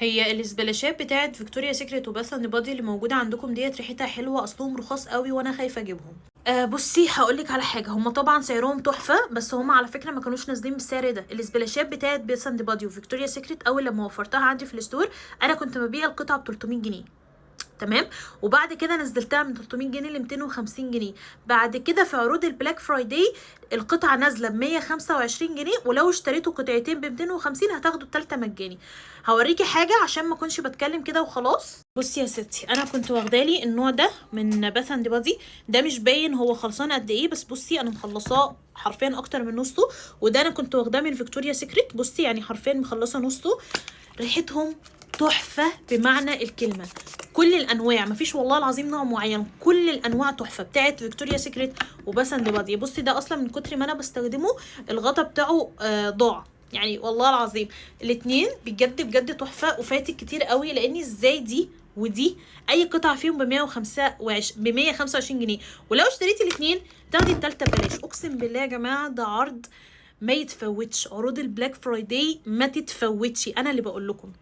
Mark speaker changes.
Speaker 1: هي الاسبلاشات بتاعت فيكتوريا سيكريت وباث اند بادي اللي موجوده عندكم ديت ريحتها حلوه، اصلهم رخاص قوي وانا خايفه اجيبهم. بصي هقولك على حاجه، هم طبعا سعرهم تحفه، بس هم على فكره ما كانوش نازلين بالسعر ده. الاسبلاشات بتاعت باث اند بادي وفيكتوريا سيكريت اول لما وفرتها عندي في الستور انا كنت ببيع القطعه ب 300 جنيه. تمام. وبعد كده نزلتها من 300 جنيه ل 250 جنيه. بعد كده في عروض البلاك فرايداي القطعه نازله ب 125 جنيه، ولو اشتريتوا قطعتين ب 250 هتاخدوا التالتة مجاني. هوريكي حاجه عشان ما اكونش بتكلم كده وخلاص. بصي يا ستي، انا كنت واخدالي النوع ده من باث اند بادي، ده مش باين هو خلصان قد ايه، بس بصي انا مخلصاه حرفيا اكتر من نصه. وده انا كنت واخداه من فيكتوريا سيكريت، بصي يعني حرفيا مخلصه نصه. ريحتهم تحفه بمعنى الكلمه. كل الانواع، مفيش والله العظيم نوع معين، كل الانواع تحفه بتاعت فيكتوريا سيكريت وباث اند بادي. بصي ده اصلا من كتر ما انا بستخدمه الغطا بتاعه ضاع يعني والله العظيم. الاتنين بجد بجد تحفه، وفاتك كتير قوي لاني ازاي دي ودي اي قطعه فيهم ب 125 جنيه، ولو اشتريتي الاتنين تاخدي التالتة ببلاش. اقسم بالله يا جماعه ده عرض ما يتفوتش، عروض البلاك فرايداي ما تتفوتش، انا اللي بقول لكم.